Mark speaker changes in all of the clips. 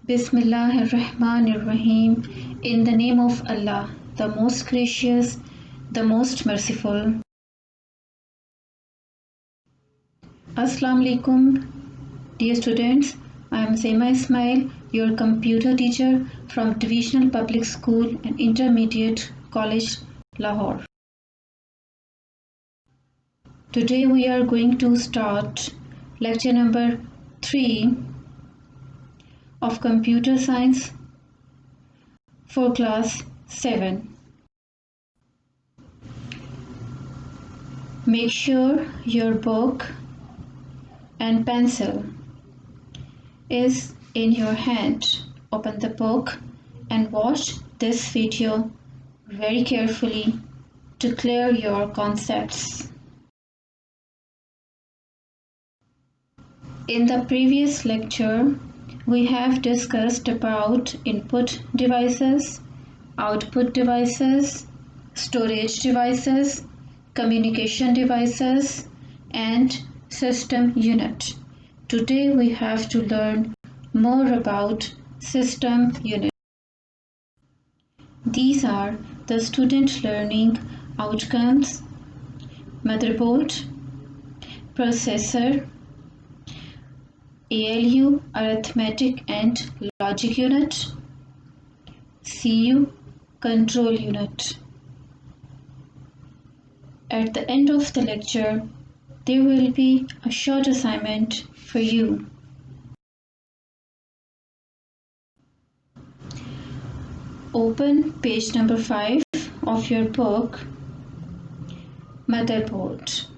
Speaker 1: Bismillahirrahmanirrahim. In the name of Allah, the most gracious, the most merciful. Assalamu alaikum, dear students. I am Seema Ismail, your computer teacher from Divisional Public School and Intermediate College, Lahore. Today we are going to start lecture number 3 of Computer Science for class 7. Make sure your book and pencil is in your hand. Open the book and watch this video very carefully to clear your concepts. In the previous lecture, we have discussed about input devices, output devices, storage devices, communication devices, and system unit. Today we have to learn more about system unit. These are the student learning outcomes: motherboard, processor, ALU arithmetic and logic unit, CU control unit. At the end of the lecture, there will be a short assignment for you. Open page number 5 of your book, Motherboard.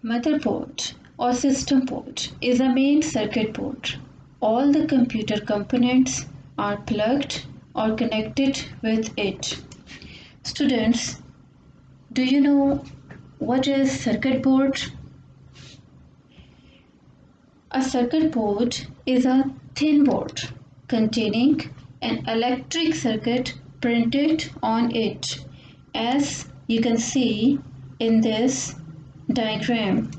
Speaker 1: Motherboard or system board is a main circuit board. All the computer components are plugged or connected with it. Students, do you know what is circuit board? A circuit board is a thin board containing an electric circuit printed on it, as you can see in this diagram.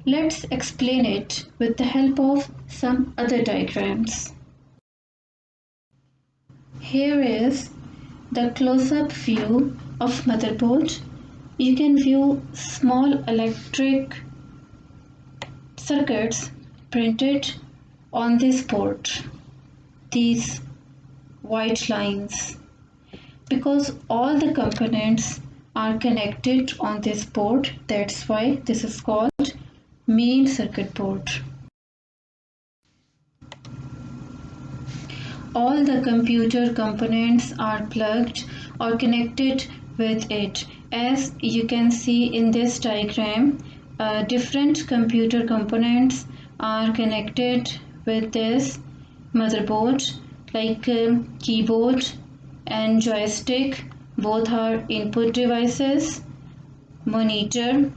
Speaker 1: Let's explain it with the help of some other diagrams. Here is the close-up view of motherboard. You can view small electric circuits printed on this board. These white lines, because all the components are connected on this board, that's why this is called main circuit board. All the computer components are plugged or connected with it. As you can see in this diagram, different computer components are connected with this motherboard, like keyboard and joystick. Both are input devices. Monitor,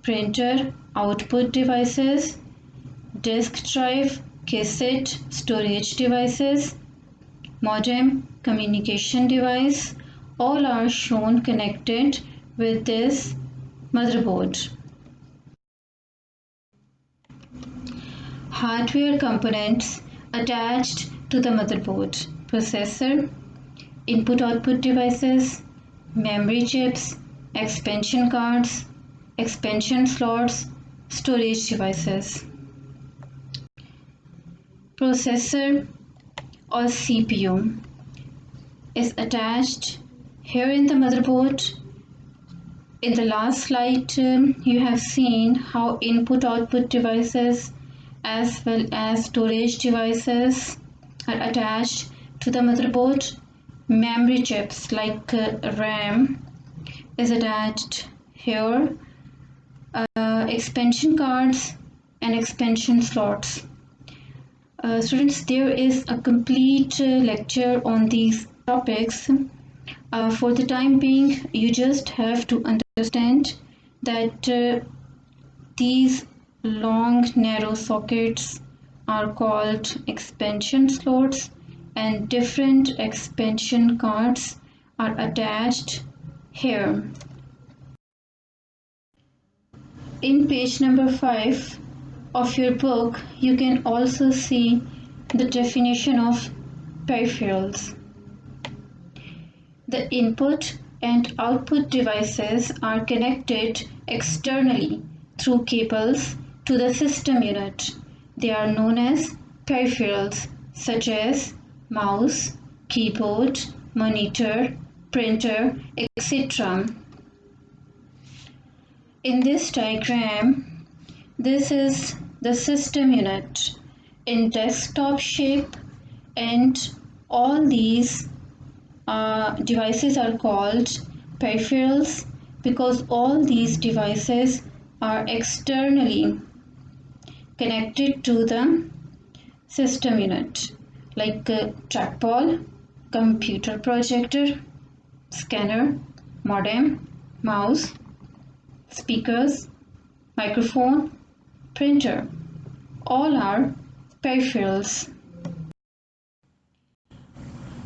Speaker 1: printer, output devices. Disk drive, cassette, storage devices. Modem, communication device. All are shown connected with this motherboard. Hardware components attached to the motherboard: processor, input-output devices, memory chips, expansion cards, expansion slots, storage devices. Processor or CPU is attached here in the motherboard. In the last slide, you have seen how input-output devices as well as storage devices are attached to the motherboard. Memory chips like RAM is attached here. Expansion cards and expansion slots. Students, there is a complete lecture on these topics. For the time being, you just have to understand that these long narrow sockets are called expansion slots, and different expansion cards are attached here. In page number 5, of your book, you can also see the definition of peripherals. The input and output devices are connected externally through cables to the system unit. They are known as peripherals, such as mouse, keyboard, monitor, printer, etc. In this diagram, this is the system unit in desktop shape, and all these devices are called peripherals because all these devices are externally connected to the system unit, like trackball, computer projector, scanner, modem, mouse, speakers, microphone, printer. All are peripherals.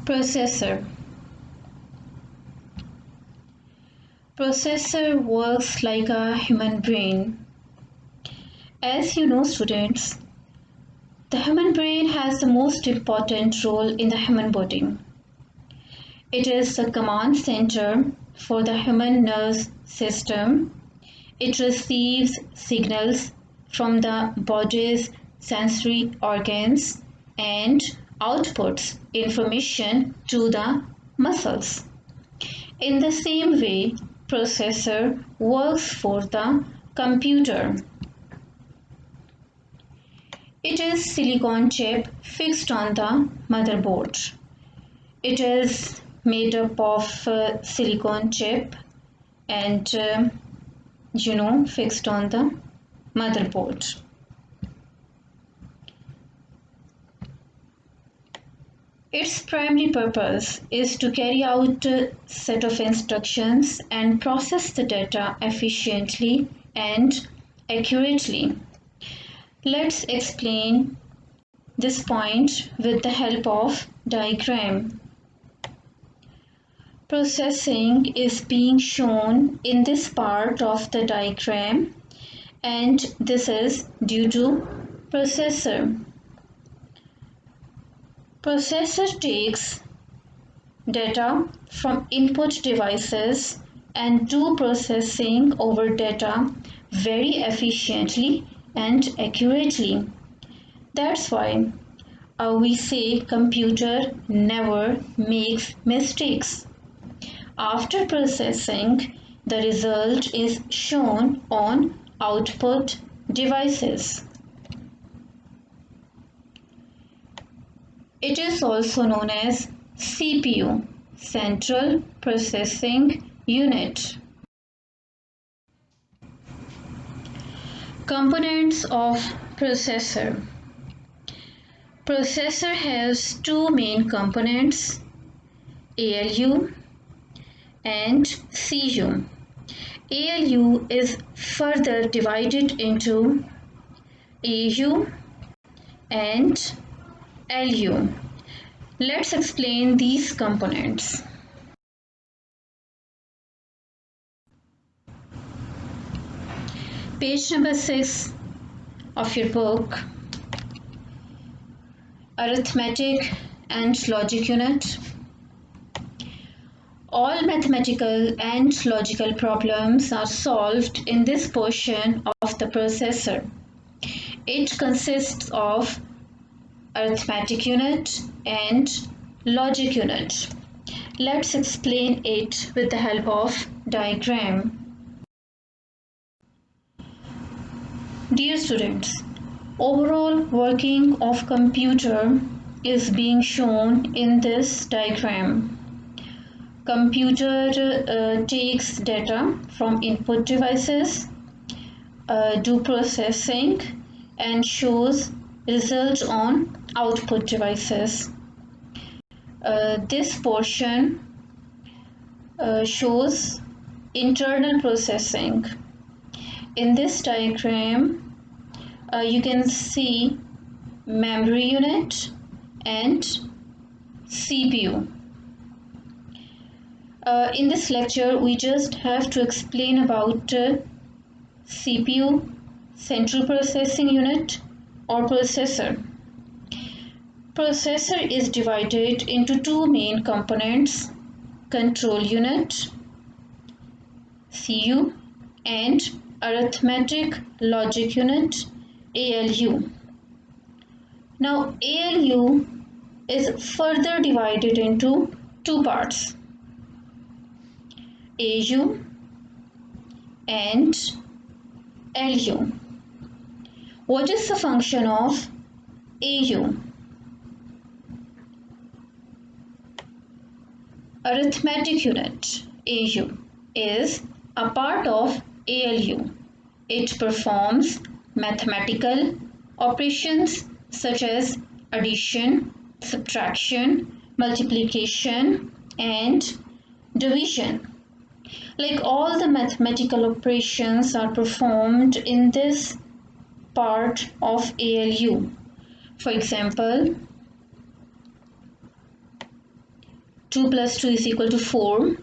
Speaker 1: Processor. Processor works like a human brain. As you know, students, the human brain has the most important role in the human body. It is the command center for the human nervous system. It receives signals from the body's sensory organs and outputs information to the muscles. In the same way, processor works for the computer. It is silicon chip fixed on the motherboard. It is made up of silicon chip and fixed on the motherboard. Its primary purpose is to carry out a set of instructions and process the data efficiently and accurately. Let's explain this point with the help of diagram. Processing is being shown in this part of the diagram, and this is due to processor. Processor takes data from input devices and do processing over data very efficiently and accurately. That's why we say computer never makes mistakes. After processing, the result is shown on output devices. It is also known as CPU, Central Processing Unit. Components of processor. Processor has two main components, ALU and CU. ALU is further divided into AU and LU. Let's explain these components. Page number 6 of your book, Arithmetic and Logic Unit. All mathematical and logical problems are solved in this portion of the processor. It consists of arithmetic unit and logic unit. Let's explain it with the help of diagram. Dear students, overall working of computer is being shown in this diagram. Computer takes data from input devices, do processing, and shows results on output devices. This portion shows internal processing. In this diagram, you can see memory unit and CPU. In this lecture, we just have to explain about CPU, central processing unit or processor. Processor is divided into two main components, control unit CU and arithmetic logic unit ALU. Now ALU is further divided into two parts, AU and LU. What is the function of AU? Arithmetic unit AU is a part of ALU. It performs mathematical operations such as addition, subtraction, multiplication, and division. Like all the mathematical operations are performed in this part of ALU. For example, 2 plus 2 is equal to 4,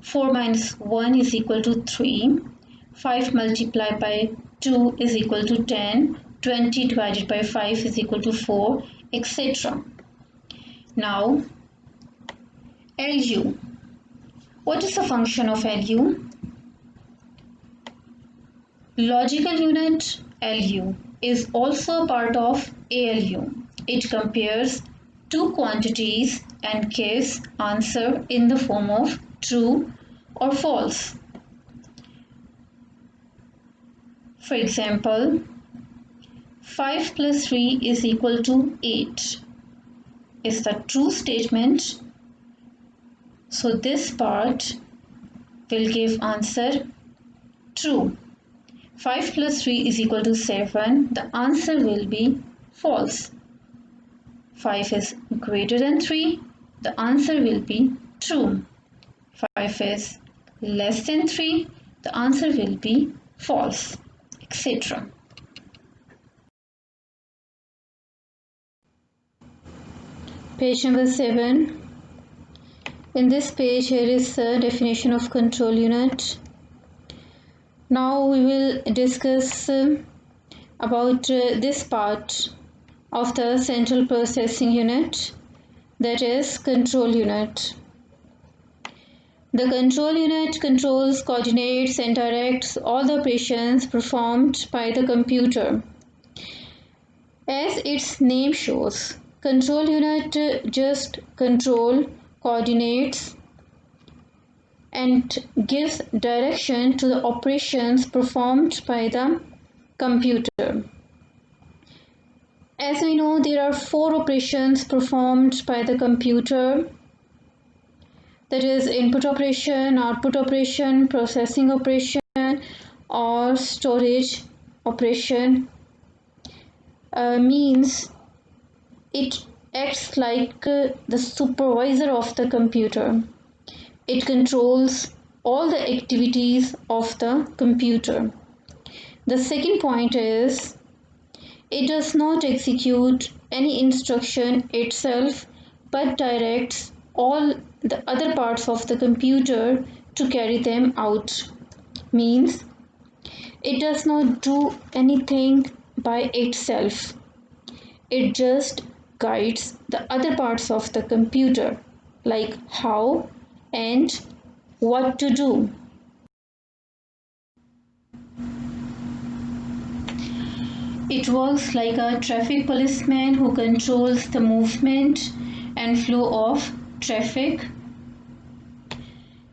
Speaker 1: 4 minus 1 is equal to 3, 5 multiplied by 2 is equal to 10, 20 divided by 5 is equal to 4, etc. Now, LU. What is the function of LU? Logical unit LU is also a part of ALU. It compares two quantities and gives answer in the form of true or false. For example, 5 plus 3 is equal to 8 is the true statement. So this part will give answer true. 5 plus 3 is equal to 7. The answer will be false. 5 is greater than 3. The answer will be true. 5 is less than 3. The answer will be false, etc. Page number 7. In this page, here is the definition of control unit. Now we will discuss about this part of the central processing unit, that is control unit. The control unit controls, coordinates and directs all the operations performed by the computer. As its name shows, control unit just control, coordinates and gives direction to the operations performed by the computer. As we know, there are 4 operations performed by the computer, that is input operation, output operation, processing operation or storage operation. Means it acts like the supervisor of the computer. It controls all the activities of the computer. The second point is it does not execute any instruction itself but directs all the other parts of the computer to carry them out. Means it does not do anything by itself. It just guides the other parts of the computer, like how and what to do. It works like a traffic policeman who controls the movement and flow of traffic.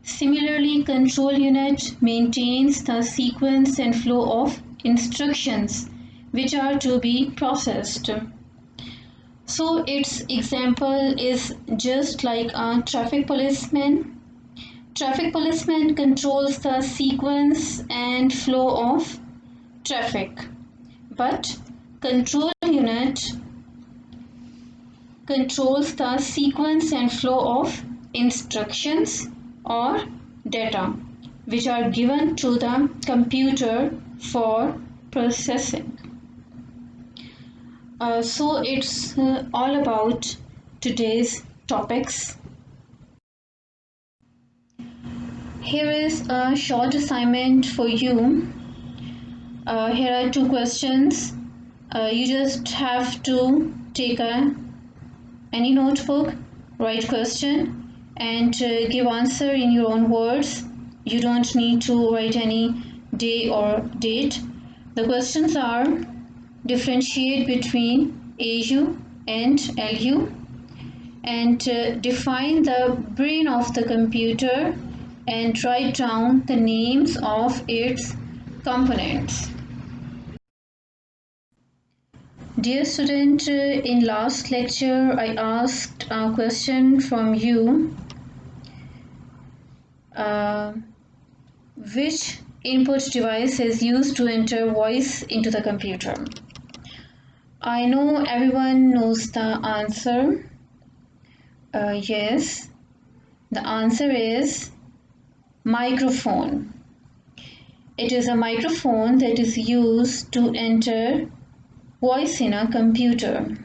Speaker 1: Similarly, control unit maintains the sequence and flow of instructions which are to be processed. So its example is just like a traffic policeman. Traffic policeman controls the sequence and flow of traffic, but control unit controls the sequence and flow of instructions or data which are given to the computer for processing. So it's all about today's topics. Here is a short assignment for you. Here are two questions. You just have to take any notebook, write question, and give answer in your own words. You don't need to write any day or date. The questions are: differentiate between AU and LU, and define the brain of the computer and write down the names of its components. Dear student, in last lecture I asked a question from you. Which input device is used to enter voice into the computer? I know everyone knows the answer. Yes, the answer is microphone. It is a microphone that is used to enter voice in a computer.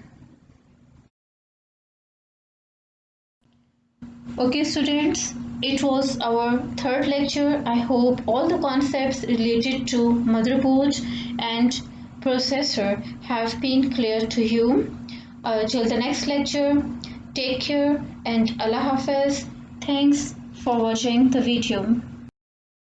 Speaker 1: Okay students, it was our third lecture. I hope all the concepts related to motherboard and processor have been clear to you. Till the next lecture, take care and Allah Hafiz. Thanks for watching the video.